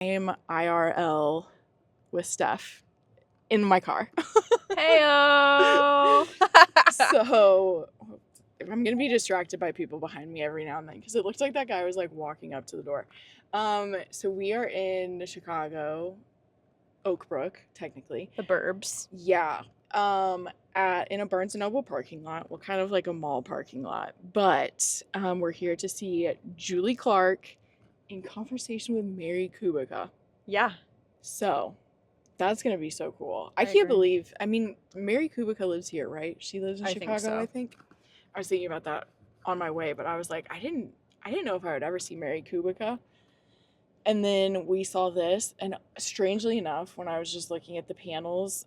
I'm IRL with Steph in my car. Heyo! So I'm going to be distracted by people behind me every now and then because it looked like that guy was like walking up to the door. So we are in Chicago, Oak Brook, technically. The burbs. Yeah. In a Barnes & Noble parking lot. Well, kind of like a mall parking lot. But we're here to see Julie Clark in conversation with Mary Kubica. Yeah. So that's going to be so cool. I I can't agree. believe, I mean, Mary Kubica lives here, right? She lives in I think Chicago, so. I think. I was thinking about that on my way, but I was like, I didn't know if I would ever see Mary Kubica. And then we saw this, and strangely enough, when I was just looking at the panels,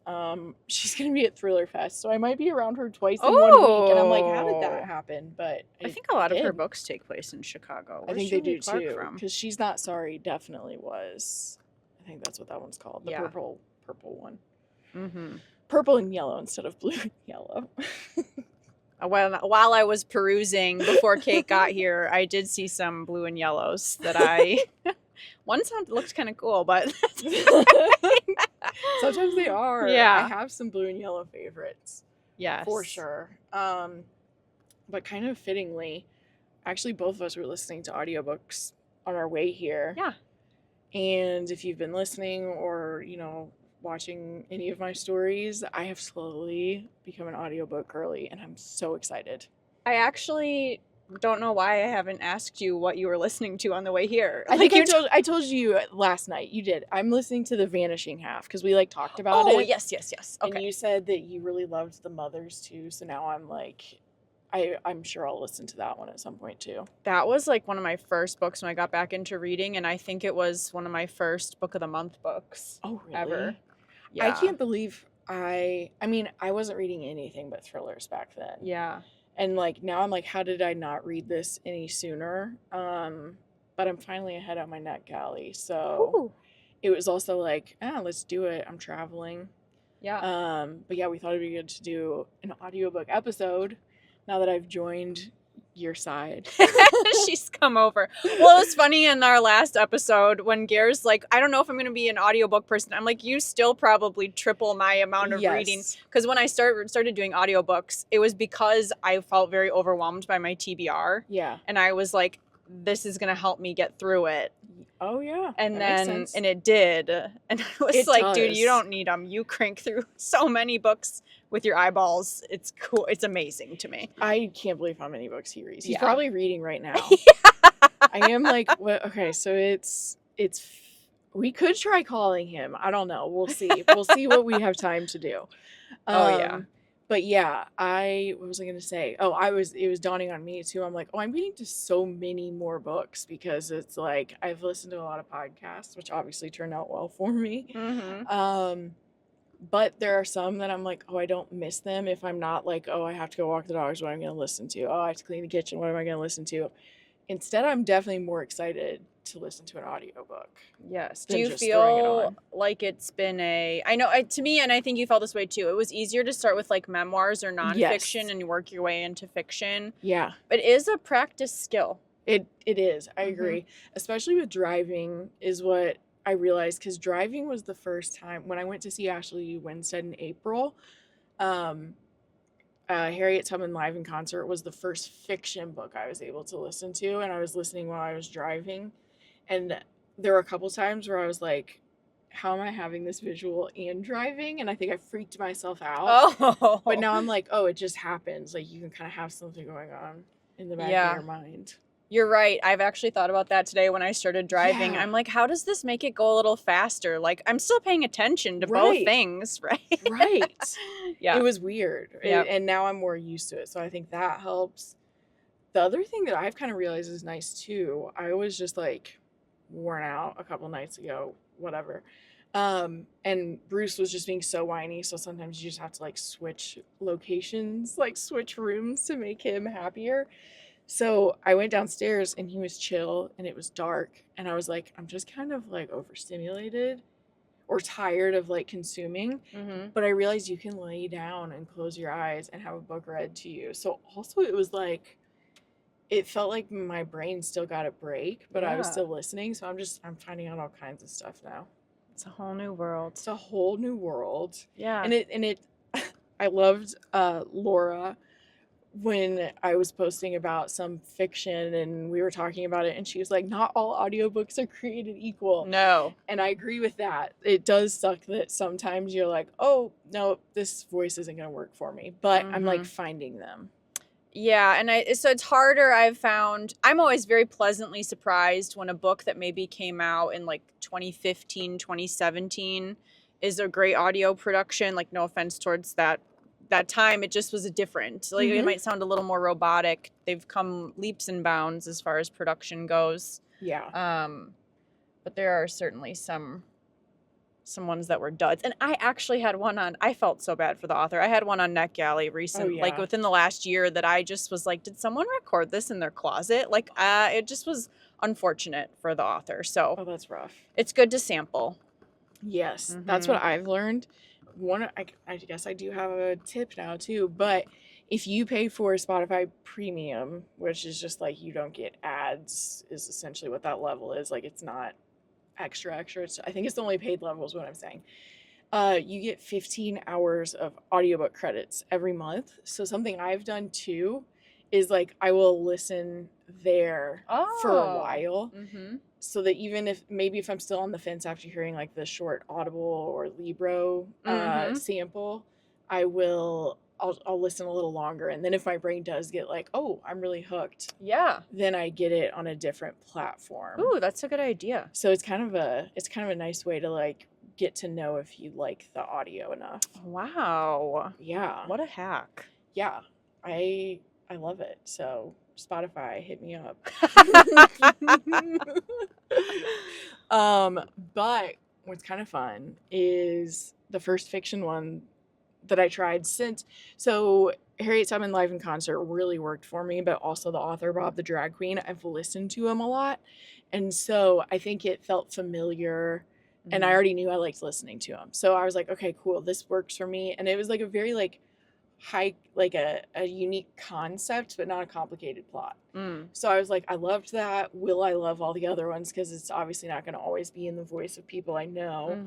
she's going to be at Thriller Fest, so I might be around her twice in 1 week, and I'm like, how did that happen? But I think a lot of her books take place in Chicago. I Where's think they Julie do Clark too, from? because She's Not Sorry definitely was. I think that's what that one's called, the purple one. Mm-hmm. Purple and yellow instead of blue and yellow. While I was perusing before Kate got here, I did see some blue and yellows that I... One looked kind of cool, but... Sometimes they are. Yeah. I have some blue and yellow favorites. Yes. For sure. But kind of fittingly, actually both of us were listening to audiobooks on our way here. Yeah. And if you've been listening or, watching any of my stories, I have slowly become an audiobook girly, and I'm so excited. I actually don't know why I haven't asked you what you were listening to on the way here. I think I told you last night. You did. I'm listening to The Vanishing Half because we talked about it. Oh, yes. Okay. And you said that you really loved The Mothers too, so now I'm like, I'm sure I'll listen to that one at some point too. That was one of my first books when I got back into reading, and I think it was one of my first Book of the Month books. Oh, really? Ever. Yeah. I can't believe I wasn't reading anything but thrillers back then. Yeah. And now I'm like, how did I not read this any sooner? But I'm finally ahead on my NetGalley. So It was also like, let's do it. I'm traveling. Yeah. But yeah, we thought it'd be good to do an audiobook episode now that I've joined your side. She's come over. Well, it was funny in our last episode when Gare's like, I don't know if I'm going to be an audiobook person. I'm like, you still probably triple my amount of reading. Because when I started doing audiobooks, it was because I felt very overwhelmed by my TBR. Yeah. And I was like, this is going to help me get through it. Oh, yeah. And then, and it did. And I was like, dude, you don't need them. You crank through so many books with your eyeballs. It's cool. It's amazing to me. I can't believe how many books he reads. He's probably reading right now. I am like, okay, so it's, we could try calling him. I don't know. We'll see. We'll see what we have time to do. But yeah, what was I going to say? Oh, it was dawning on me too. I'm like, I'm getting to so many more books because it's like, I've listened to a lot of podcasts, which obviously turned out well for me. Mm-hmm. But there are some that I'm like, I don't miss them if I'm not like, I have to go walk the dogs, what I'm going to listen to. I have to clean the kitchen, what am I going to listen to? Instead, I'm definitely more excited to listen to an audiobook. Yes. Do you feel like it's been I know to me, and I think you felt this way too, it was easier to start with memoirs or nonfiction and work your way into fiction. Yeah. But it is a practice skill. It is. I agree. Especially with driving is what I realized, because driving was the first time when I went to see Ashley Winstead in April. Harriet Tubman live in concert was the first fiction book I was able to listen to, and I was listening while I was driving. And there were a couple times where I was like, how am I having this visual and driving? And I think I freaked myself out. Oh. But now I'm like, it just happens. Like, you can kind of have something going on in the back of your mind. You're right. I've actually thought about that today when I started driving. Yeah. I'm like, how does this make it go a little faster? Like, I'm still paying attention to both things, right? Right. Yeah. It was weird. Yep. And now I'm more used to it. So I think that helps. The other thing that I've kind of realized is nice too, I was just worn out a couple nights ago, whatever. And Bruce was just being so whiny. So sometimes you just have to switch locations, switch rooms to make him happier. So I went downstairs and he was chill and it was dark. And I was like, I'm just kind of overstimulated or tired of consuming. Mm-hmm. But I realized you can lay down and close your eyes and have a book read to you. So also it was it felt like my brain still got a break, but I was Yeah. still listening. So I'm finding out all kinds of stuff now. It's a whole new world. It's a whole new world. Yeah. And it I loved Laura when I was posting about some fiction and we were talking about it, and she was like, not all audiobooks are created equal. No. And I agree with that. It does suck that sometimes you're like, oh, no, this voice isn't going to work for me. But I'm like finding them. Yeah, and so it's harder. I've found I'm always very pleasantly surprised when a book that maybe came out in like 2015, 2017 is a great audio production. Like, no offense towards that time, it just was a different. Like, it might sound a little more robotic. They've come leaps and bounds as far as production goes. Yeah. But there are certainly some ones that were duds. And I actually had one on, I felt so bad for the author. I had one on NetGalley recently, like within the last year, that I just was like, did someone record this in their closet? Like, it just was unfortunate for the author. So that's rough. It's good to sample. Yes, that's what I've learned. I guess I do have a tip now too, but if you pay for Spotify Premium, which is just like you don't get ads, is essentially what that level is. Like, it's not extra. I think it's the only paid level is what I'm saying. You get 15 hours of audiobook credits every month. So something I've done too is like I will listen there for a while. So that even if I'm still on the fence after hearing like the short Audible or Libro sample, I'll listen a little longer. And then if my brain does get like, oh, I'm really hooked. Yeah. Then I get it on a different platform. Ooh, that's a good idea. So it's kind of a nice way to like get to know if you like the audio enough. Wow. Yeah. What a hack. Yeah. I love it. So Spotify, hit me up. But what's kind of fun is the first fiction one that I tried so Harriet Tubman live in concert really worked for me, but also the author Bob the Drag Queen, I've listened to him a lot, and so I think it felt familiar, and I already knew I liked listening to him, so I was like, okay, cool, this works for me. And it was like a very like high, like a unique concept, but not a complicated plot. So I was like, I loved that. Will I love all the other ones? Because it's obviously not going to always be in the voice of people I know.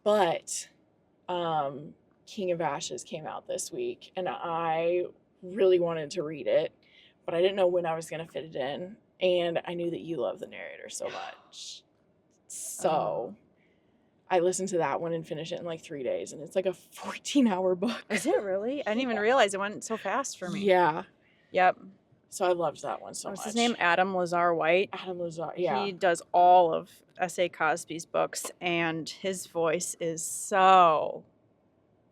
But King of Ashes came out this week, and I really wanted to read it, but I didn't know when I was going to fit it in, and I knew that you love the narrator so much. So I listened to that one and finished it in like 3 days, and it's like a 14-hour book. Is it really? I didn't even realize it went so fast for me. Yeah. Yep. So I loved that one so much. What's his name? Adam Lazar-White. Adam Lazar, yeah. He does all of S.A. Cosby's books, and his voice is so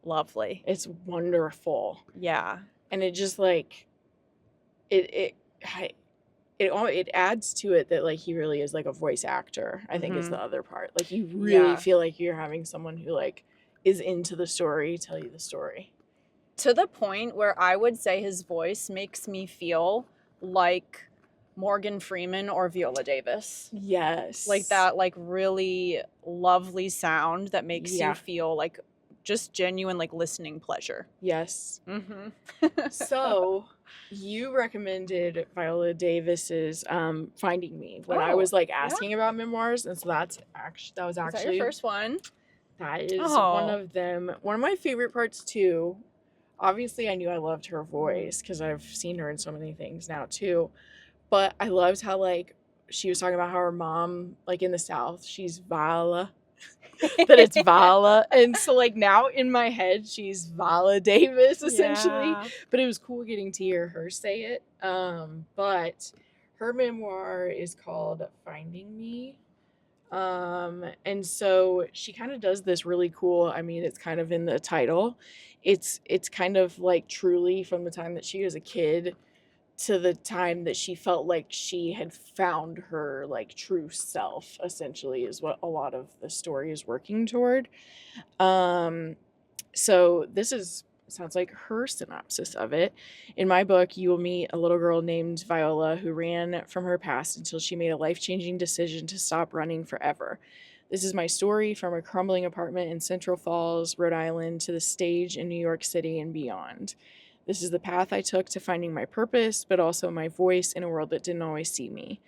lovely. It's wonderful. Yeah. And it just like it adds to it that like he really is like a voice actor, I think is the other part. Like you really feel like you're having someone who like is into the story tell you the story. To the point where I would say his voice makes me feel like Morgan Freeman or Viola Davis. Yes. Like that like really lovely sound that makes you feel like just genuine like listening pleasure. Yes. So you recommended Viola Davis's Finding Me when I was like asking about memoirs, and so that was actually Is that your first one? That is one of them. One of my favorite parts too. Obviously, I knew I loved her voice because I've seen her in so many things now too. But I loved how like she was talking about how her mom, like in the South, she's Viola. That it's Viola. And so like now in my head she's Viola Davis essentially. Yeah. But it was cool getting to hear her say it. But her memoir is called Finding Me. And so she kind of does this really cool, I mean, it's kind of in the title. It's kind of like truly from the time that she was a kid to the time that she felt like she had found her like true self, essentially, is what a lot of the story is working toward. So this sounds like her synopsis of it. In my book, you will meet a little girl named Viola who ran from her past until she made a life-changing decision to stop running forever. This is my story from a crumbling apartment in Central Falls, Rhode Island, to the stage in New York City and beyond. This is the path I took to finding my purpose, but also my voice in a world that didn't always see me.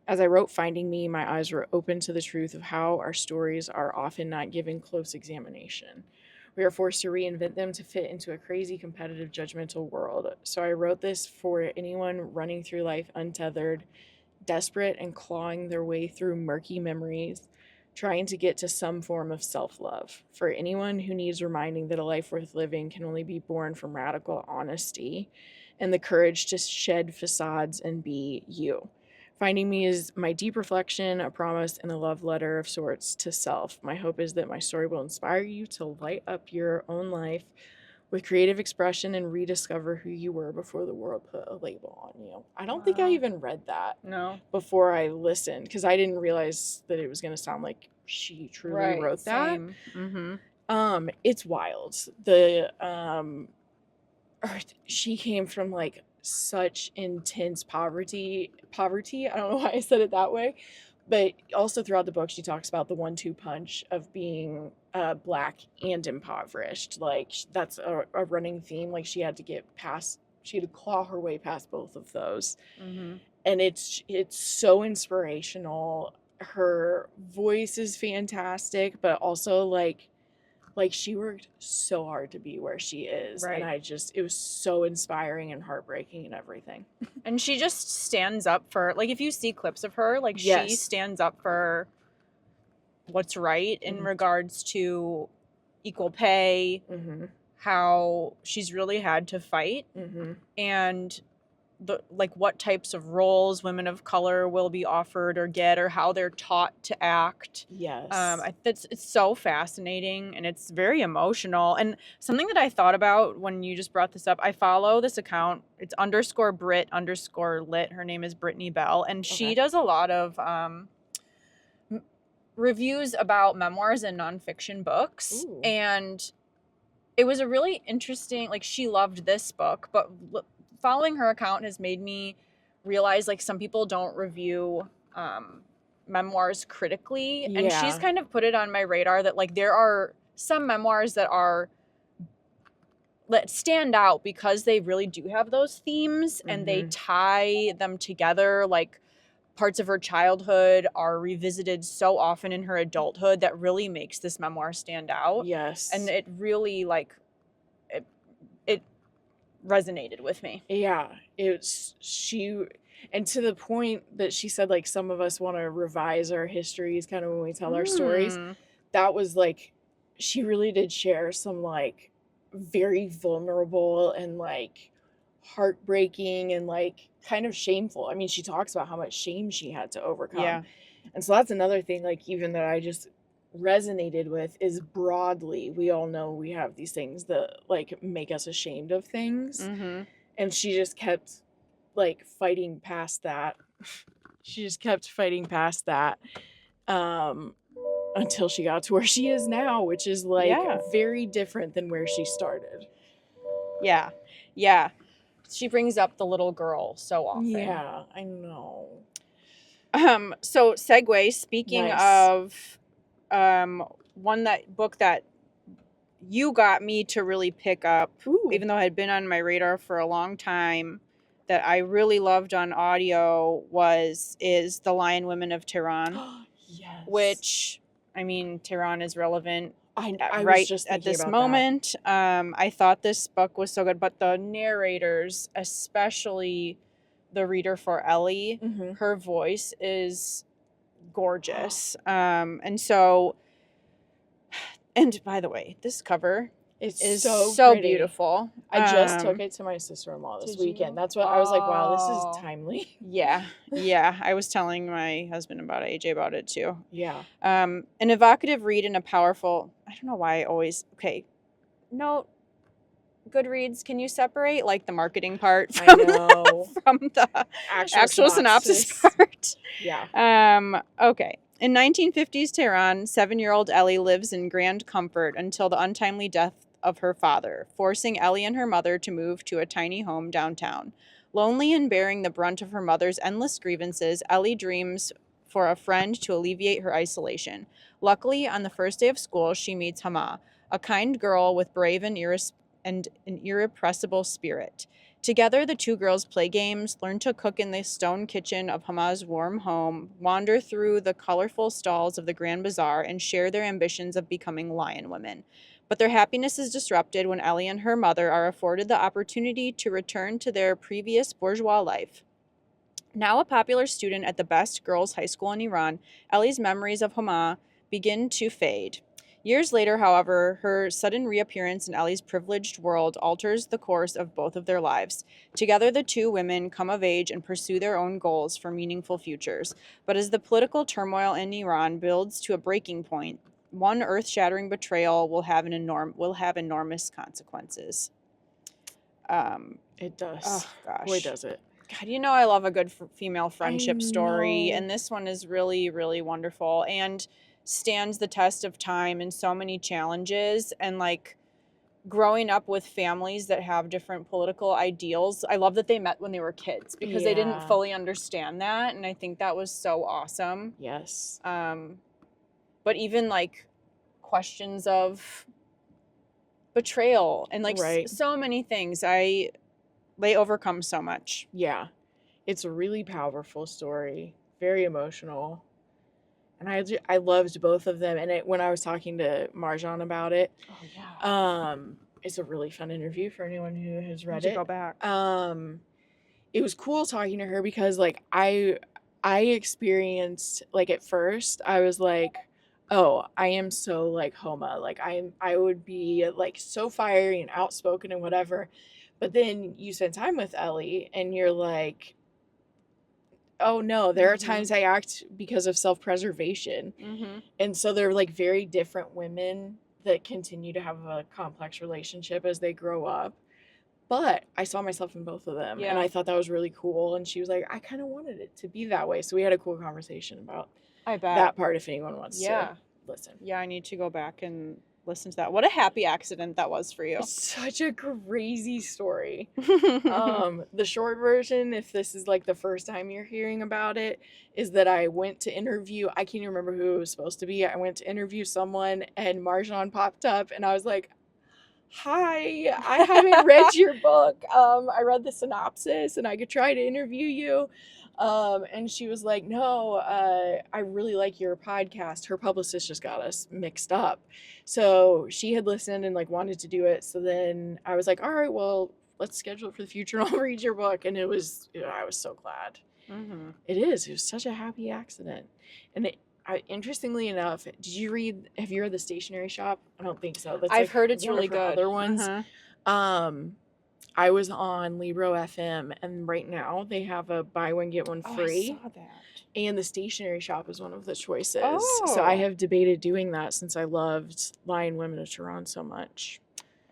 As I wrote Finding Me, my eyes were open to the truth of how our stories are often not given close examination. We are forced to reinvent them to fit into a crazy, competitive, judgmental world. So I wrote this for anyone running through life untethered, desperate and clawing their way through murky memories, trying to get to some form of self-love. For anyone who needs reminding that a life worth living can only be born from radical honesty and the courage to shed facades and be you. Finding Me is my deep reflection, a promise, and a love letter of sorts to self. My hope is that my story will inspire you to light up your own life with creative expression and rediscover who you were before the world put a label on you. I don't think I even read that before I listened, because I didn't realize that it was going to sound like she truly wrote that. It's wild. She came from like such intense poverty. I don't know why I said it that way, but also throughout the book she talks about the 1-2 punch of being Black and impoverished. Like that's a running theme. Like she had to claw her way past both of those. And it's so inspirational. Her voice is fantastic, but also like she worked so hard to be where she is. And it was so inspiring and heartbreaking and everything. And she just stands up for, like, if you see clips of her, like, she stands up for what's right in regards to equal pay, how she's really had to fight, and what types of roles women of color will be offered or get, or how they're taught to act. It's so fascinating, and it's very emotional. And something that I thought about when you just brought this up, I follow this account. It's _Brit_lit. Her name is Brittany Bell, and she does a lot of reviews about memoirs and nonfiction books. Ooh. And it was a really interesting, like, she loved this book, but following her account has made me realize, like, some people don't review memoirs critically. And she's kind of put it on my radar that, like, there are some memoirs that stand out because they really do have those themes and they tie them together. Like, parts of her childhood are revisited so often in her adulthood that really makes this memoir stand out. Yes. And it really, like, it resonated with me. Yeah. And to the point that she said, like, some of us want to revise our histories kind of when we tell our stories. That was, like, she really did share some, like, very vulnerable and, like, heartbreaking and, like, kind of shameful. I mean, she talks about how much shame she had to overcome. Yeah. And so that's another thing, like, even that I just resonated with is broadly, we all know we have these things that, like, make us ashamed of things. And she just kept, like, fighting past that. Until she got to where she is now, which is, like, very different than where she started. Yeah. She brings up the little girl so often. Yeah, I know. So segue, speaking of book that you got me to really pick up, even though it had been on my radar for a long time, that I really loved on audio is The Lion Women of Tehran. Yes. Which, I mean, Tehran is relevant I right was just at this moment. I thought this book was so good, but the narrators, especially the reader for Ellie, her voice is gorgeous. And by the way, this cover is so beautiful. I just took it to my sister-in-law this weekend. That's what I was like, wow, this is timely. Yeah. I was telling my husband about it, AJ about it too. Yeah. An evocative read and a powerful, I don't know why I always, no, Goodreads, can you separate, like, the marketing part from the actual synopsis part? Yeah. Okay. In 1950s Tehran, 7-year-old Ellie lives in grand comfort until the untimely death of her father, forcing Ellie and her mother to move to a tiny home downtown. Lonely and bearing the brunt of her mother's endless grievances, Ellie dreams for a friend to alleviate her isolation. Luckily, on the first day of school, she meets Hama, a kind girl with brave and and an irrepressible spirit. Together, the two girls play games, learn to cook in the stone kitchen of Hama's warm home, wander through the colorful stalls of the Grand Bazaar, and share their ambitions of becoming lion women. But their happiness is disrupted when Ellie and her mother are afforded the opportunity to return to their previous bourgeois life. Now a popular student at the best girls' high school in Iran, Ellie's memories of Hama begin to fade. Years later, however, her sudden reappearance in Ellie's privileged world alters the course of both of their lives. Together, the two women come of age and pursue their own goals for meaningful futures. But as the political turmoil in Iran builds to a breaking point, one earth-shattering betrayal will have enormous consequences. It does. Oh gosh, boy, does it. God, I love a good female friendship story, and this one is really, really wonderful and stands the test of time in so many challenges. And like growing up with families that have different political ideals, I love that they met when they were kids because they didn't fully understand that, and I think that was so awesome. Yes. But even like questions of betrayal and like so many things, they overcome so much. Yeah. It's a really powerful story, very emotional. And I loved both of them. And when I was talking to Marjan about it, it's a really fun interview for anyone who has read it. Go back. It was cool talking to her because like I experienced, like, at first I was like, oh, I am so like Homa. Like I would be like so fiery and outspoken and whatever. But then you spend time with Ellie and you're like, oh no, there are times I act because of self-preservation. And so they're like very different women that continue to have a complex relationship as they grow up. But I saw myself in both of them and I thought that was really cool. And she was like, I kind of wanted it to be that way. So we had a cool conversation about that part if anyone wants to listen. Yeah, I need to go back and listen to that. What a happy accident that was for you. It's such a crazy story. The short version, if this is like the first time you're hearing about it, is that I went to interview, I can't even remember who it was supposed to be. I went to interview someone and Marjan popped up and I was like, hi, I haven't read your book. I read the synopsis and I could try to interview you. And she was like, no, I really like your podcast. Her publicist just got us mixed up. So she had listened and like wanted to do it. So then I was like, all right, well, let's schedule it for the future and I'll read your book. And I was so glad. It was such a happy accident. And interestingly enough, have you read The Stationery Shop? I don't think so. That's I've heard it's really good. Other ones. I was on Libro FM, and right now they have a buy one get one free. I saw that. And The Stationery Shop is one of the choices. So I have debated doing that since I loved Lion Women of Tehran so much.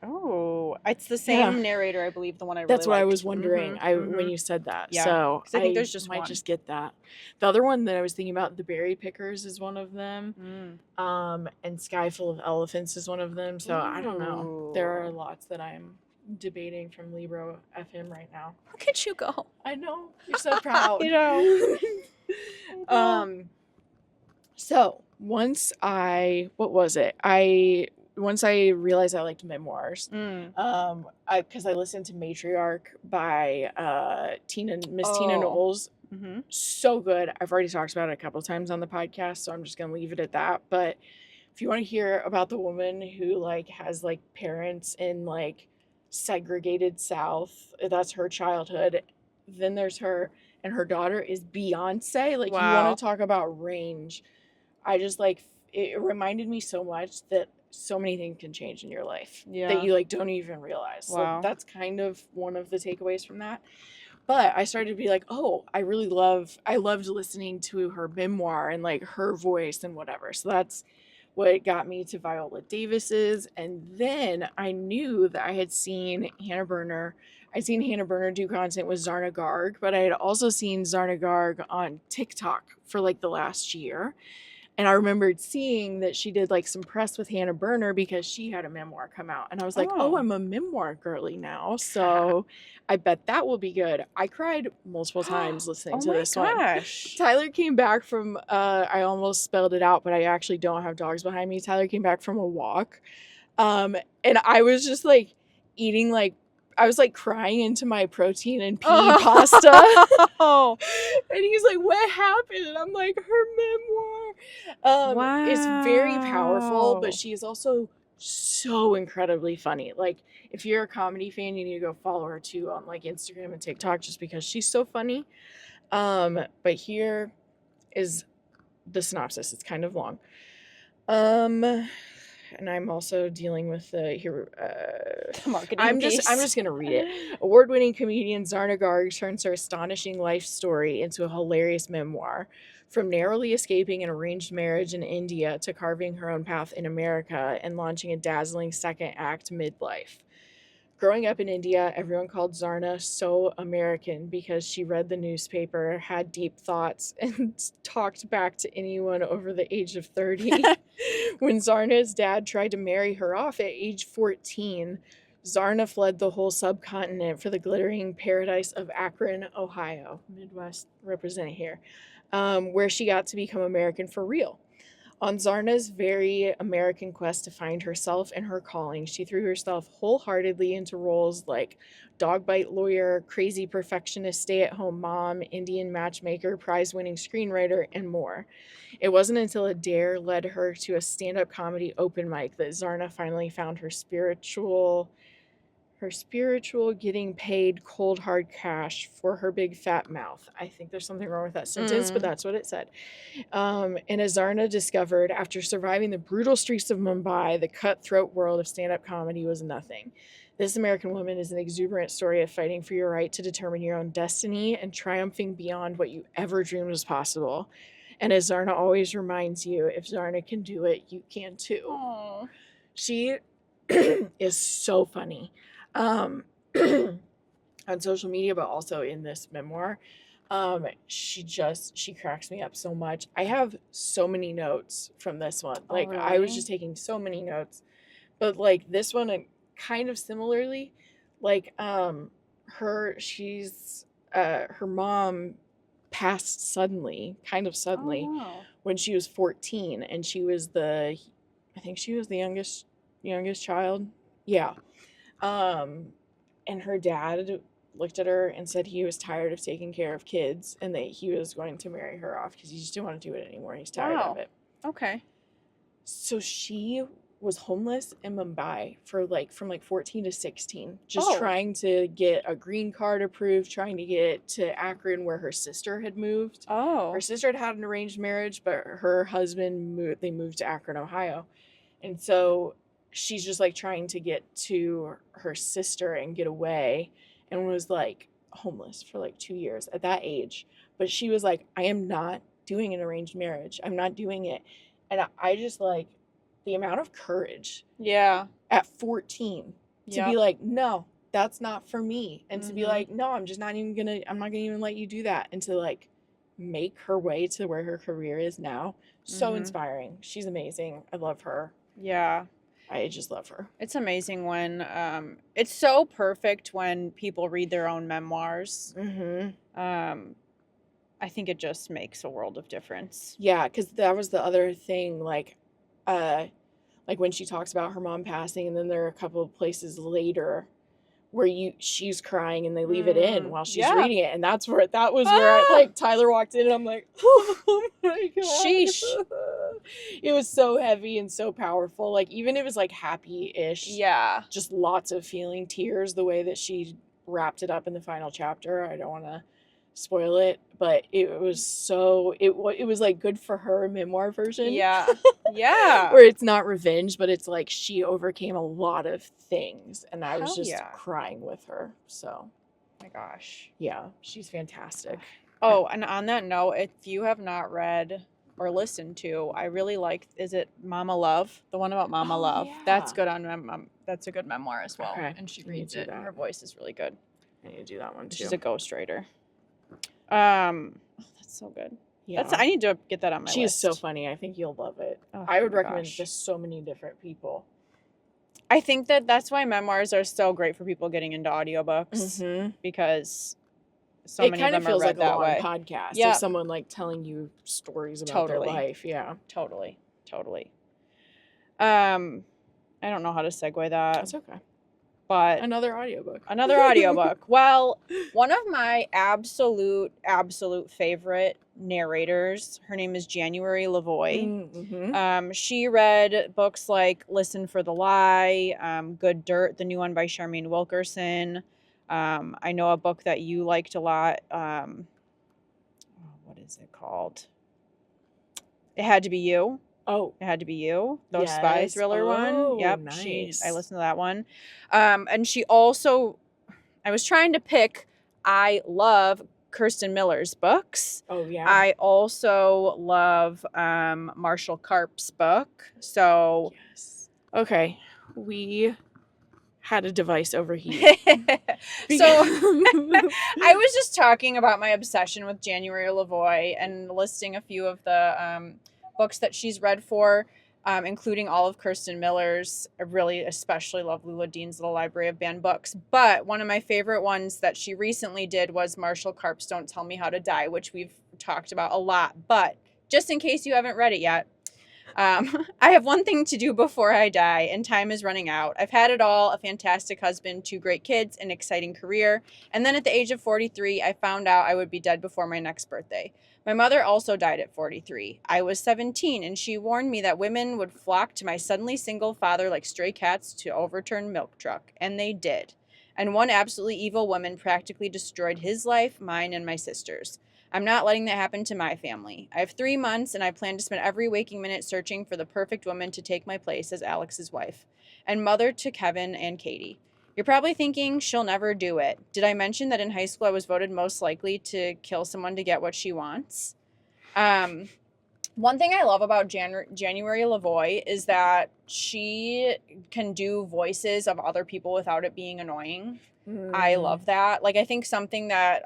Oh, it's the same narrator, I believe, the one I really That's what liked. I was wondering when you said that. Yeah. So I think there's just might one. just get that. The other one that I was thinking about, The Berry Pickers, is one of them. And Sky Full of Elephants is one of them. So I don't know. There are lots that I'm debating from Libro FM right now. Look at you go. I know. You're so proud. So once I realized I liked memoirs, because I listened to Matriarch by Miss Tina Knowles. So good. I've already talked about it a couple times on the podcast, so I'm just gonna leave it at that. But if you want to hear about the woman who like has like parents in like segregated South, that's her childhood. Then there's her, and her daughter is Beyonce. Like, you want to talk about range. I just like, it reminded me so much that so many things can change in your life that you like don't even realize. So that's kind of one of the takeaways from that. But I started to be like, oh, I loved listening to her memoir and like her voice and whatever. So that's what got me to Viola Davis's. And then I knew that I had seen Hannah Berner. I'd seen Hannah Berner do content with Zarna Garg, but I had also seen Zarna Garg on TikTok for like the last year. And I remembered seeing that she did like some press with Hannah Berner because she had a memoir come out. And I was like, oh, I'm a memoir girly now. So I bet that will be good. I cried multiple times listening to this one. Tyler came back from, I almost spelled it out, but I actually don't have dogs behind me. Tyler came back from a walk. And I was just like eating like, I was like crying into my protein and pea pasta. And he's like, what happened? And I'm like, her memoir. Wow. It's very powerful, but she is also so incredibly funny. Like, if you're a comedy fan, you need to go follow her too on like Instagram and TikTok just because she's so funny. But here is the synopsis. It's kind of long. And I'm also dealing with the marketing I'm piece. just gonna read it. Award-winning comedian Zarna Garg turns her astonishing life story into a hilarious memoir. From narrowly escaping an arranged marriage in India to carving her own path in America and launching a dazzling second act midlife. Growing up in India, everyone called Zarna so American because she read the newspaper, had deep thoughts, and talked back to anyone over the age of 30. When Zarna's dad tried to marry her off at age 14, Zarna fled the whole subcontinent for the glittering paradise of Akron, Ohio, Midwest represented here, where she got to become American for real. On Zarna's very American quest to find herself and her calling, she threw herself wholeheartedly into roles like dog bite lawyer, crazy perfectionist stay-at-home mom, Indian matchmaker, prize-winning screenwriter, and more. It wasn't until a dare led her to a stand-up comedy open mic that Zarna finally found her spiritual getting paid cold hard cash for her big fat mouth. I think there's something wrong with that sentence, but that's what it said. And as Zarna discovered, after surviving the brutal streets of Mumbai, the cutthroat world of stand-up comedy was nothing. This American woman is an exuberant story of fighting for your right to determine your own destiny and triumphing beyond what you ever dreamed was possible. And as Zarna always reminds you, if Zarna can do it, you can too. Aww. She is so funny. On social media, but also in this memoir. She cracks me up so much. I have so many notes from this one. Like, really? I was just taking so many notes. But like this one, kind of similarly, like her mom passed suddenly, when she was 14, and she was I think she was the youngest child. Yeah. And her dad looked at her and said he was tired of taking care of kids and that he was going to marry her off because he just didn't want to do it anymore. He's tired of it. Okay. So she was homeless in Mumbai from 14 to 16, just trying to get a green card approved, trying to get to Akron where her sister had moved. Her sister had an arranged marriage, but her husband moved to Akron, Ohio. And so she's just like trying to get to her sister and get away, and was like homeless for like 2 years at that age. But she was like, I am not doing an arranged marriage. I'm not doing it. And I just like the amount of courage. Yeah. At 14 to be like, no, that's not for me. And to be like, no, I'm not gonna even let you do that. And to like make her way to where her career is now. So inspiring. She's amazing. I love her. Yeah. I just love her. It's amazing when it's so perfect when people read their own memoirs. I think it just makes a world of difference. Yeah, because that was the other thing, like when she talks about her mom passing, and then there are a couple of places later where she's crying and they leave it in while she's reading it, and that was where Tyler walked in and I'm like, oh my god, sheesh. It was so heavy and so powerful. Like, even if it was like happy-ish, just lots of feeling, tears, the way that she wrapped it up in the final chapter. I don't want to spoil it, but it was like good for her memoir version. Yeah. Where it's not revenge, but it's like she overcame a lot of things, and I was just crying with her. So, my gosh, yeah, she's fantastic. Oh, and on that note, if you have not read or listened to, I really like, is it Mama Love? The one about Mama Love. Yeah. That's good that's a good memoir as well. Okay. And she reads it, and her voice is really good. I need to do that one too. She's a ghostwriter. That's so good. Yeah. I need to get that on my list. She is so funny. I think you'll love it. Oh, I would recommend just so many different people. I think that's why memoirs are so great for people getting into audiobooks, because so many of them are read that way. It kind of feels like a long podcast. Yeah. Of someone like telling you stories about their life. Yeah. Totally. I don't know how to segue that. That's okay. but another audiobook. Well, one of my absolute favorite narrators, her name is January Lavoie. Mm-hmm. She read books like Listen for the Lie, Good Dirt, the new one by Charmaine Wilkerson. I know a book that you liked a lot. What is it called? It Had to Be You. Oh, It Had to Be You. The spy thriller one. Yep. Nice. I listened to that one. And she also, I was trying to pick, I love Kirsten Miller's books. Oh, yeah. I also love Marshall Karp's book. So. Yes. Okay. We had a device overheat. So I was just talking about my obsession with January Lavoie and listing a few of the books that she's read for, including all of Kirsten Miller's. I really especially love Lula Dean's Little Library of Banned Books. But one of my favorite ones that she recently did was Marshall Karp's Don't Tell Me How to Die, which we've talked about a lot. But just in case you haven't read it yet, I have one thing to do before I die, and time is running out. I've had it all, a fantastic husband, 2 great kids, an exciting career. And then at the age of 43, I found out I would be dead before my next birthday. My mother also died at 43. I was 17, and she warned me that women would flock to my suddenly single father like stray cats to overturn milk truck. And they did. And one absolutely evil woman practically destroyed his life, mine, and my sister's. I'm not letting that happen to my family. I have 3 months, and I plan to spend every waking minute searching for the perfect woman to take my place as Alex's wife and mother to Kevin and Katie. You're probably thinking she'll never do it. Did I mention that in high school I was voted most likely to kill someone to get what she wants? One thing I love about January Lavoie is that she can do voices of other people without it being annoying. I love that. Like, I think something that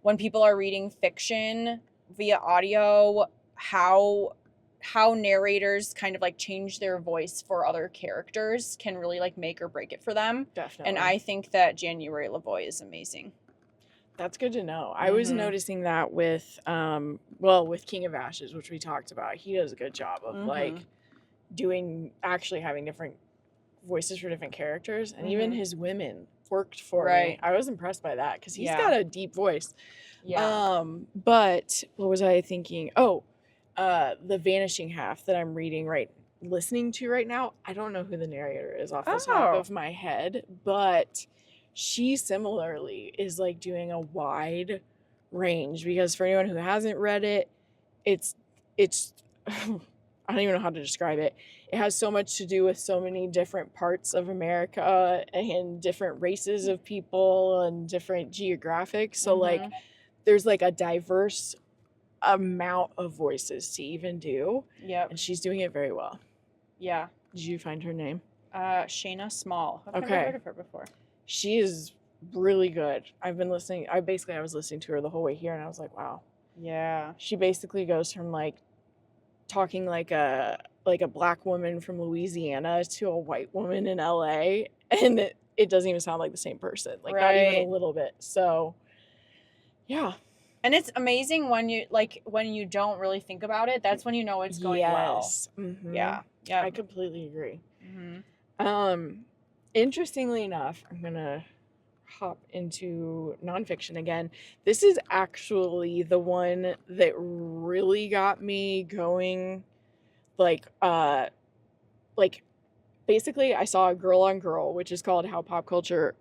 when people are reading fiction via audio, how narrators kind of like change their voice for other characters can really like make or break it for them. Definitely. And I think that January Lavoie is amazing. That's good to know. I was noticing that with with King of Ashes, which we talked about. He does a good job of like actually having different voices for different characters, and even his women worked for me. I was impressed by that because he's got a deep voice. Yeah. But what was I thinking? Oh, The Vanishing Half that I'm listening to right now. I don't know who the narrator is off the top of my head, but she similarly is like doing a wide range, because for anyone who hasn't read it, it's I don't even know how to describe it. It has so much to do with so many different parts of America and different races of people and different geographics. So like there's like a diverse amount of voices to even do. Yep. And she's doing it very well. Yeah. Did you find her name? Shayna Small. I've never heard of her before. She is really good. I've been listening. I was listening to her the whole way here, and I was like, wow. Yeah. She basically goes from like talking like a black woman from Louisiana to a white woman in LA, and it doesn't even sound like the same person. Like not even a little bit. So yeah. And it's amazing when you don't really think about it. That's when you know it's going well. Mm-hmm. Yeah. I completely agree. Interestingly enough, I'm gonna hop into nonfiction again. This is actually the one that really got me going. Like basically I saw a Girl on Girl, which is called How Pop Culture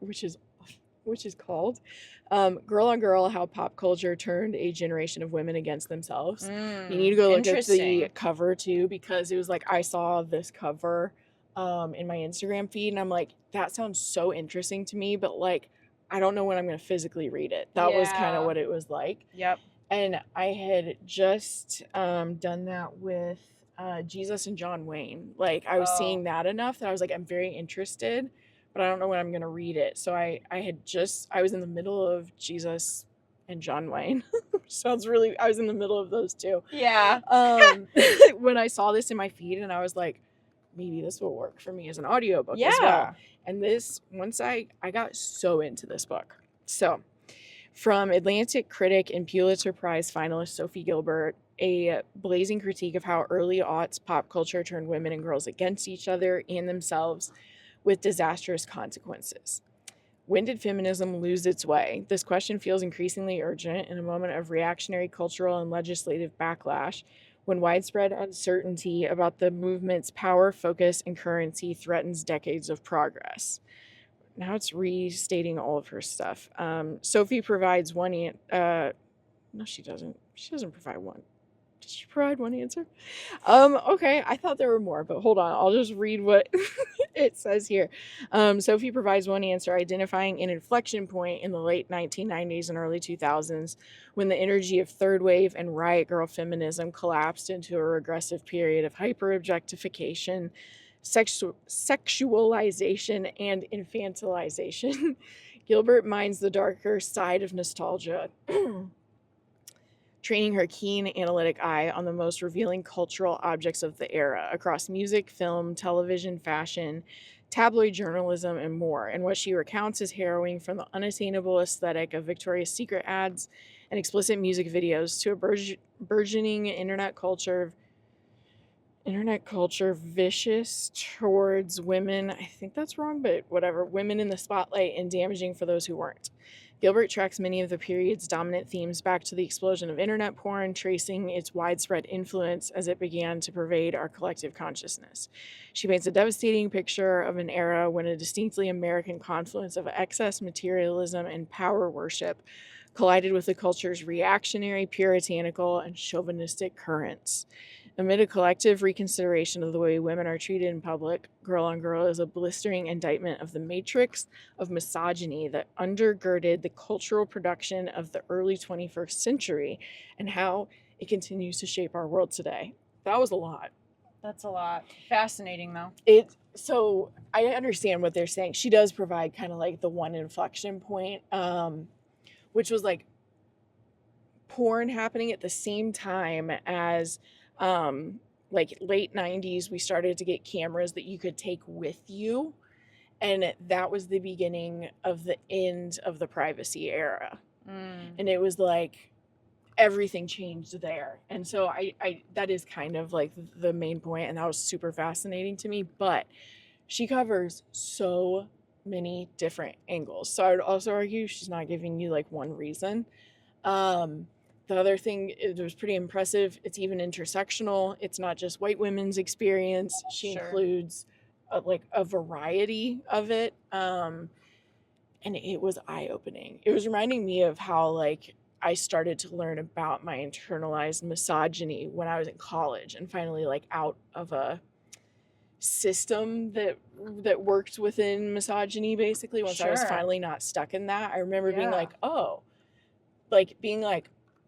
Turned a Generation of Women Against Themselves. You need to go look at the cover too, because it was like I saw this cover in my Instagram feed, and I'm like, that sounds so interesting to me, but like I don't know when I'm going to physically read it. That was kind of what it was like. Yep. And I had just done that with Jesus and John Wayne. Like I was seeing that enough that I was like, I'm very interested, but I don't know when I'm going to read it. So I was in the middle of Jesus and John Wayne. I was in the middle of those two. Yeah. When I saw this in my feed, and I was like, maybe this will work for me as an audiobook as well. And once I got so into this book. So from Atlantic critic and Pulitzer Prize finalist Sophie Gilbert, a blazing critique of how early aughts pop culture turned women and girls against each other and themselves with disastrous consequences. When did feminism lose its way? This question feels increasingly urgent in a moment of reactionary cultural and legislative backlash, when widespread uncertainty about the movement's power, focus, and currency threatens decades of progress. Now it's restating all of her stuff. Sophie provides one no, she doesn't. She doesn't provide one. Does she provide one answer? Okay, I thought there were more, but hold on. I'll just read what it says here. Sophie provides one answer, identifying an inflection point in the late 1990s and early 2000s when the energy of third wave and riot girl feminism collapsed into a regressive period of hyper-objectification, sexualization, and infantilization. Gilbert mines the darker side of nostalgia, training her keen analytic eye on the most revealing cultural objects of the era across music, film, television, fashion, tabloid journalism, and more. And what she recounts is harrowing, from the unattainable aesthetic of Victoria's Secret ads and explicit music videos to a burgeoning internet culture vicious towards women. I think that's wrong, but whatever. Women in the spotlight and damaging for those who weren't. Gilbert tracks many of the period's dominant themes back to the explosion of internet porn, tracing its widespread influence as it began to pervade our collective consciousness. She paints a devastating picture of an era when a distinctly American confluence of excess materialism and power worship collided with the culture's reactionary, puritanical, and chauvinistic currents. Amid a collective reconsideration of the way women are treated in public, Girl on Girl is a blistering indictment of the matrix of misogyny that undergirded the cultural production of the early 21st century and how it continues to shape our world today. That was a lot. That's a lot. Fascinating, though. So I understand what they're saying. She does provide kind of like the one inflection point, which was like porn happening at the same time as like late 90s, we started to get cameras that you could take with you. And that was the beginning of the end of the privacy era. And it was like everything changed there. And so I that is kind of like the main point, and that was super fascinating to me. But she covers so many different angles. So I would also argue she's not giving you like one reason. The other thing, it was pretty impressive. It's even intersectional. It's not just white women's experience. She includes a variety of it. And it was eye-opening. It was reminding me of how like I started to learn about my internalized misogyny when I was in college and finally like out of a system that worked within misogyny, basically. Once I was finally not stuck in that, I remember being like,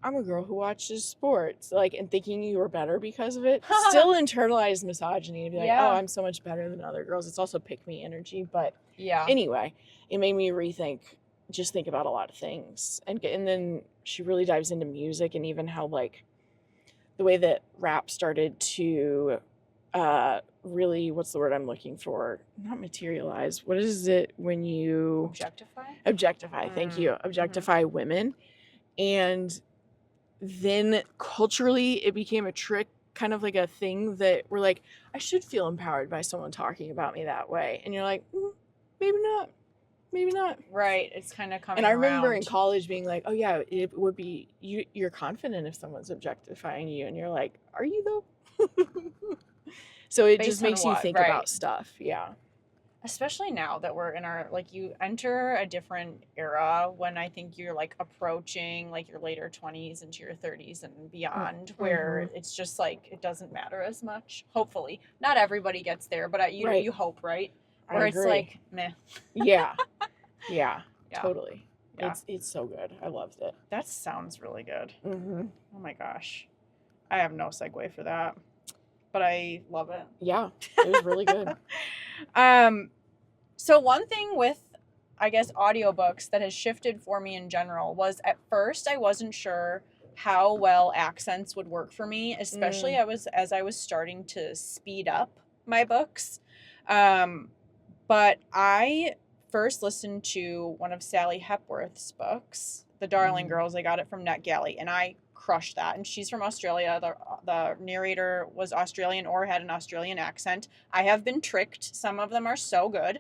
I'm a girl who watches sports, like, and thinking you were better because of it. Still internalized misogyny to be like, oh, I'm so much better than other girls. It's also pick me energy. But anyway, it made me think about a lot of things. And then she really dives into music and even how like the way that rap started to really, what's the word I'm looking for? Not materialize. What is it when you objectify? Thank you. Objectify women. And then culturally it became a trick, kind of like a thing that we're like, I should feel empowered by someone talking about me that way. And you're like, maybe not. Right. It's kind of coming around. And I remember in college being like, oh yeah, it would be, you're confident if someone's objectifying you. And you're like, are you though? So it just makes you think about stuff. Yeah. Especially now that we're in our, like, you enter a different era when I think you're like approaching like your later 20s into your 30s and beyond, where it's just like it doesn't matter as much. Hopefully, not everybody gets there, but you hope, right? Where it's like meh. Yeah, totally. Yeah. It's so good. I loved it. That sounds really good. Oh my gosh, I have no segue for that, but I love it. Yeah, it was really good. So one thing with, I guess, audiobooks that has shifted for me in general was at first I wasn't sure how well accents would work for me, especially as I was starting to speed up my books. But I first listened to one of Sally Hepworth's books, The Darling Girls. I got it from NetGalley, and I crushed that. And she's from Australia. The narrator was Australian or had an Australian accent. I have been tricked. Some of them are so good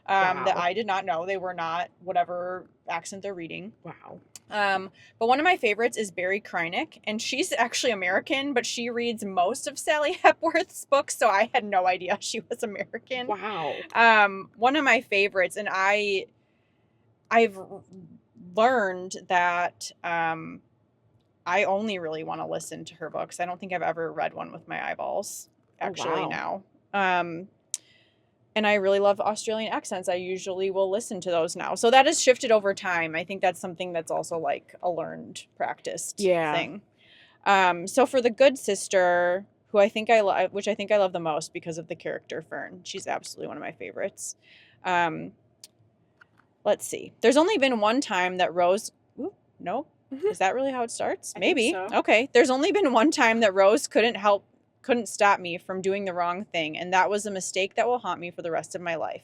that I did not know they were not whatever accent they're reading. Wow. But one of my favorites is Barry Krynick, and she's actually American, but she reads most of Sally Hepworth's books, so I had no idea she was American. Wow. One of my favorites, and I've learned that I only really want to listen to her books. I don't think I've ever read one with my eyeballs, actually, now. And I really love Australian accents. I usually will listen to those now. So that has shifted over time. I think that's something that's also like a learned, practiced thing. So for The Good Sister, who I think I love, which I think I love the most because of the character Fern. She's absolutely one of my favorites. Let's see. There's only been one time that Rose... Ooh, no? Is that really how it starts? Maybe. So. Okay. There's only been one time that Rose couldn't stop me from doing the wrong thing, and that was a mistake that will haunt me for the rest of my life.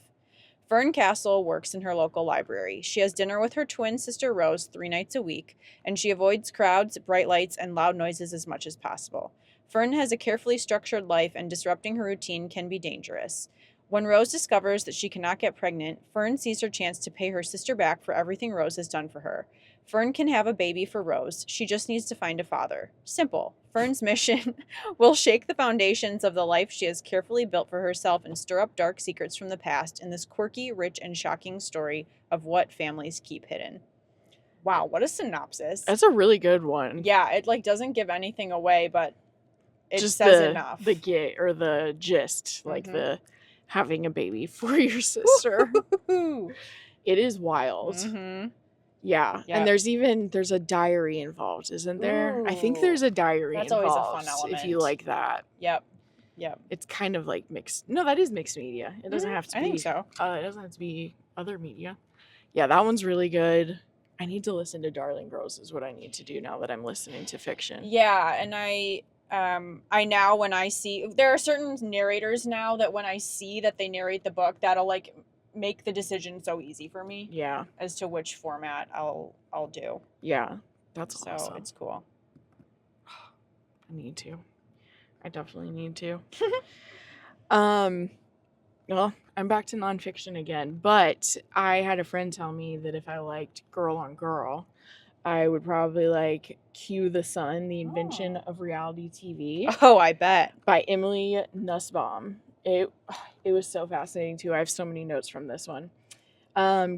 Fern Castle works in her local library. She has dinner with her twin sister Rose 3 nights a week, and she avoids crowds, bright lights, and loud noises as much as possible. Fern has a carefully structured life, and disrupting her routine can be dangerous. When Rose discovers that she cannot get pregnant, Fern sees her chance to pay her sister back for everything Rose has done for her. Fern can have a baby for Rose. She just needs to find a father. Simple. Fern's mission will shake the foundations of the life she has carefully built for herself and stir up dark secrets from the past in this quirky, rich, and shocking story of what families keep hidden. Wow, what a synopsis. That's a really good one. Yeah, it like doesn't give anything away, but it just says enough. The gist, like the having a baby for your sister. It is wild. Mm-hmm. Yeah. Yep. And there's a diary involved, isn't there? Ooh. I think there's a diary That's involved. That's always a fun element. If you like that. Yep. It's kind of like mixed. No, that is mixed media. It doesn't have to be. I think so. It doesn't have to be other media. Yeah, that one's really good. I need to listen to Darling Rose is what I need to do now that I'm listening to fiction. Yeah, and I now when I see, there are certain narrators now that when I see that they narrate the book, that'll like make the decision so easy for me. Yeah. As to which format I'll do. Yeah. That's awesome. So it's cool. I need to. I definitely need to. Well, I'm back to nonfiction again, but I had a friend tell me that if I liked Girl on Girl, I would probably like Cue the Sun, The Invention of Reality TV. Oh, I bet. By Emily Nussbaum. It was so fascinating too. I have so many notes from this one.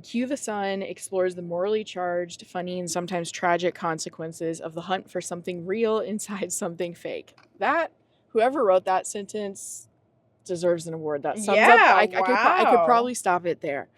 Cue the Sun explores the morally charged, funny, and sometimes tragic consequences of the hunt for something real inside something fake. That, whoever wrote that sentence deserves an award. That sums up. I could probably stop it there.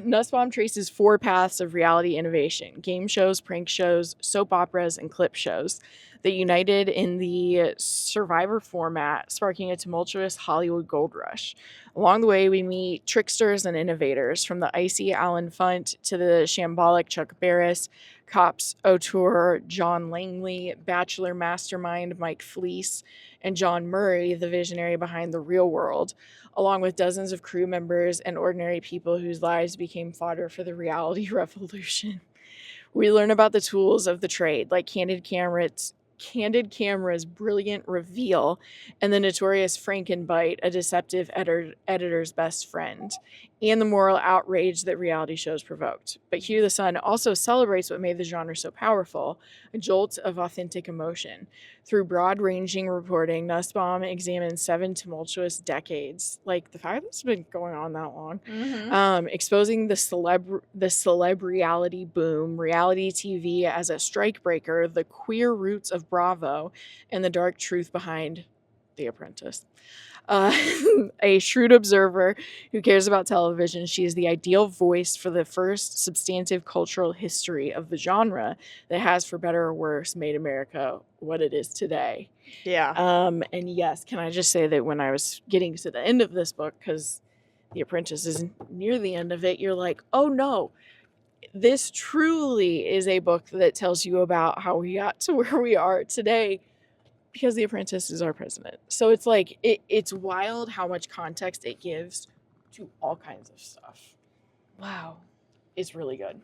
Nussbaum traces 4 paths of reality innovation: game shows, prank shows, soap operas, and clip shows that united in the Survivor format, sparking a tumultuous Hollywood gold rush. Along the way, we meet tricksters and innovators, from the icy Alan Funt to the shambolic Chuck Barris, cops auteur John Langley, bachelor mastermind Mike Fleece, and John Murray, the visionary behind The Real World, along with dozens of crew members and ordinary people whose lives became fodder for the reality revolution. We learn about the tools of the trade, like Candid Camera's brilliant reveal, and the notorious Frankenbite, a deceptive editor's best friend, and the moral outrage that reality shows provoked. But Cue the Sun also celebrates what made the genre so powerful, a jolt of authentic emotion. Through broad-ranging reporting, Nussbaum examines 7 tumultuous decades, like the fact that it's been going on that long, exposing the celeb reality boom, reality TV as a strikebreaker, the queer roots of Bravo, and the dark truth behind The Apprentice. A shrewd observer who cares about television, she is the ideal voice for the first substantive cultural history of the genre that has, for better or worse, made America what it is today. Yeah. And yes, can I just say that when I was getting to the end of this book, because The Apprentice is near the end of it, you're like, oh no, this truly is a book that tells you about how we got to where we are today, because The Apprentice is our president. So it's like, it's wild how much context it gives to all kinds of stuff. Wow. It's really good.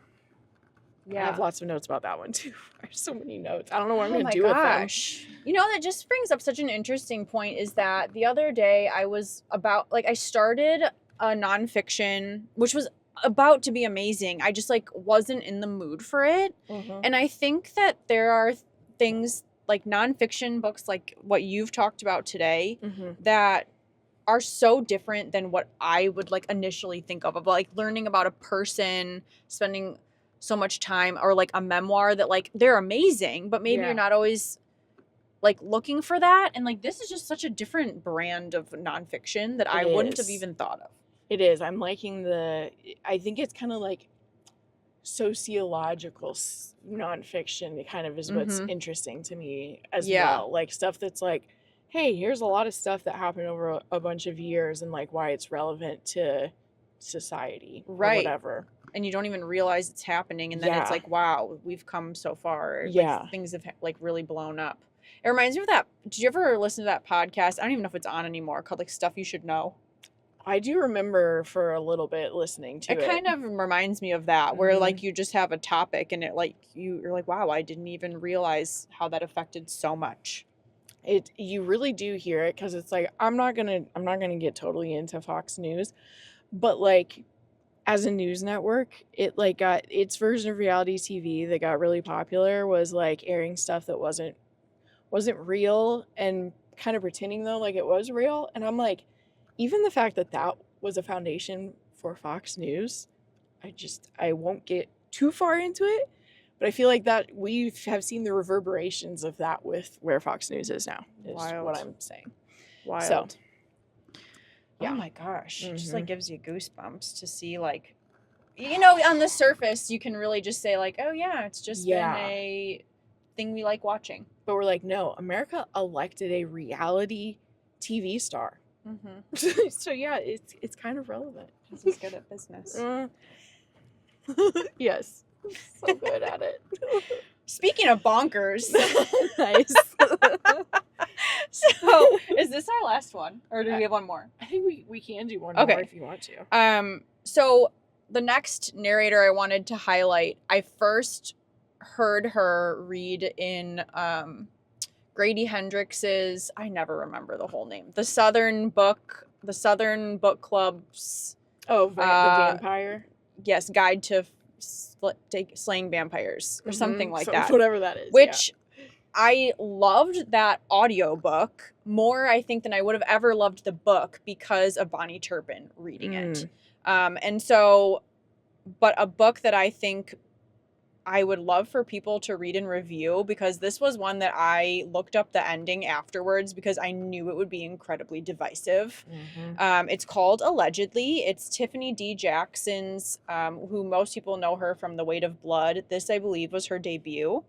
I have lots of notes about that one too. I have so many notes. I don't know what I'm going to do with them. You know, that just brings up such an interesting point is that the other day I was about, like, I started a nonfiction, which was about to be amazing. I just, like, wasn't in the mood for it. Mm-hmm. And I think that there are things like nonfiction books like what you've talked about today that are so different than what I would, like, initially think of like learning about a person, spending so much time, or like a memoir that, like, they're amazing, but maybe you're not always like looking for that. And like, this is just such a different brand of nonfiction that I wouldn't have even thought of. It is. I'm liking I think it's kind of like sociological nonfiction. It kind of is what's interesting to me as well. Like stuff that's like, hey, here's a lot of stuff that happened over a bunch of years and like why it's relevant to society or whatever. And you don't even realize it's happening. And then it's like, wow, we've come so far. Yeah. Like, things have like really blown up. It reminds me of that. Did you ever listen to that podcast? I don't even know if it's on anymore, called like Stuff You Should Know. I do remember for a little bit listening to it. It kind of reminds me of that, where like you just have a topic and it like you're like, wow, I didn't even realize how that affected so much. You really do hear it, because it's like I'm not gonna get totally into Fox News, but like as a news network, it like got its version of reality TV that got really popular was like airing stuff that wasn't real and kind of pretending though like it was real. And I'm like, even the fact that was a foundation for Fox News, I won't get too far into it, but I feel like that we have seen the reverberations of that with where Fox News is now. Is what I'm saying. Wild. So, yeah. Oh my gosh. It just like gives you goosebumps to see, like, you know, on the surface you can really just say like, oh yeah, it's just been a thing we like watching. But we're like, no, America elected a reality TV star. So yeah, it's kind of relevant. He's good at business. Yes. So good at it. Speaking of bonkers. Nice. So, is this our last one? Or do we have one more? I think we can do one more if you want to. So, the next narrator I wanted to highlight, I first heard her read in Grady Hendrix's, I never remember the whole name, the Southern Book Club's... Oh, the Vampire? Yes, Guide to Slaying Vampires, or something like that. Whatever that is. Which... I loved that audiobook more, I think, than I would have ever loved the book because of Bonnie Turpin reading it. And so, but a book that I think I would love for people to read and review, because this was one that I looked up the ending afterwards because I knew it would be incredibly divisive. It's called Allegedly. It's Tiffany D. Jackson's, who most people know her from The Weight of Blood. This, I believe, was her debut.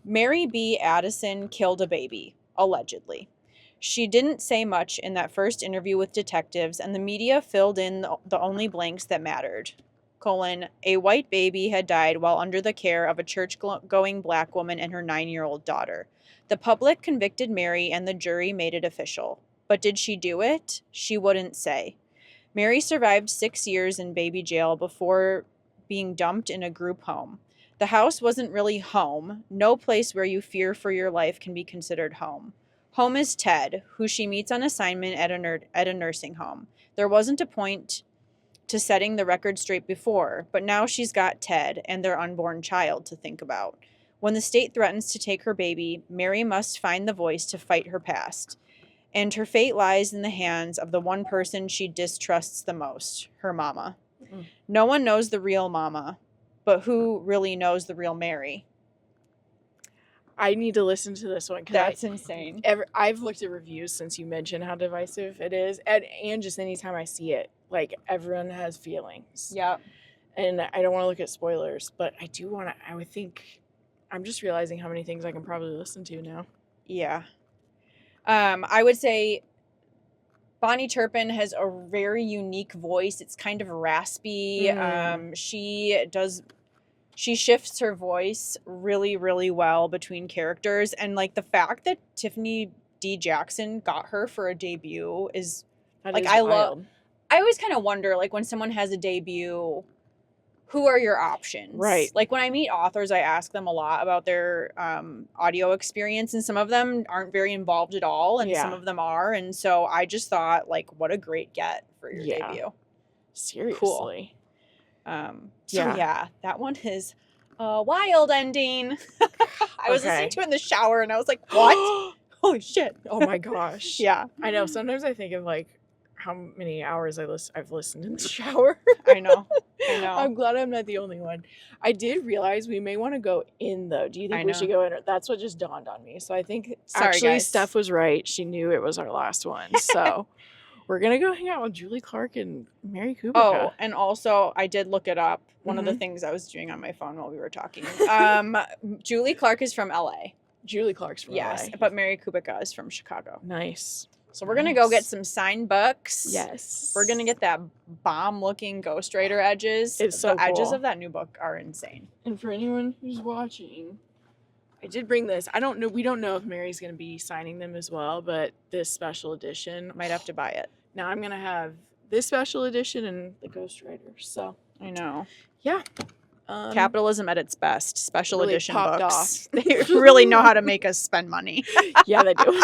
Mary B. Addison killed a baby, allegedly. She didn't say much in that first interview with detectives, and the media filled in the only blanks that mattered. A white baby had died while under the care of a church-going black woman and her 9-year-old daughter. The public convicted Mary, and the jury made it official. But did she do it? She wouldn't say. Mary survived 6 years in baby jail before being dumped in a group home. The house wasn't really home. No place where you fear for your life can be considered home. Home is Ted, who she meets on assignment at a nursing home. There wasn't a point to setting the record straight before, but now she's got Ted and their unborn child to think about. When the state threatens to take her baby, Mary must find the voice to fight her past. And her fate lies in the hands of the one person she distrusts the most, her mama. No one knows the real mama. But who really knows the real Mary? I need to listen to this one. That's insane. I've looked at reviews since you mentioned how divisive it is. And just anytime I see it, like, everyone has feelings. Yeah. And I don't want to look at spoilers, but I would think, I'm just realizing how many things I can probably listen to now. Yeah. I would say Bonnie Turpin has a very unique voice. It's kind of raspy. She shifts her voice really, really well between characters. And like the fact that Tiffany D. Jackson got her for a debut is wild. I always kind of wonder, like, when someone has a debut, who are your options? Right. Like when I meet authors, I ask them a lot about their audio experience, and some of them aren't very involved at all, and some of them are. And so I just thought, like, what a great get for your debut. Seriously. Cool. That one is a wild ending. I was listening to it in the shower, and I was like, what? Holy shit. Oh my gosh. Yeah. I know. Sometimes I think of like how many hours I've listened in the shower. I know. I'm glad I'm not the only one. I did realize we may want to go in though. Do you think we should go in? That's what just dawned on me. So I think actually Steph was right. She knew it was our last one. So we're going to go hang out with Julie Clark and Mary Kubica. Oh, and also I did look it up. One of the things I was doing on my phone while we were talking. Julie Clark is from LA. Julie Clark's from LA. Yes, but Mary Kubica is from Chicago. Nice. So we're going to go get some signed books. Yes. We're going to get that bomb-looking Ghostwriter edges. It's so cool. The edges of that new book are insane. And for anyone who's watching, I did bring this. I don't know. We don't know if Mary's going to be signing them as well, but this special edition. Might have to buy it. Now I'm going to have this special edition and the Ghostwriter. So. I know. Yeah. Capitalism at its best. Special really edition popped books. Off. They really know how to make us spend money. Yeah, they do.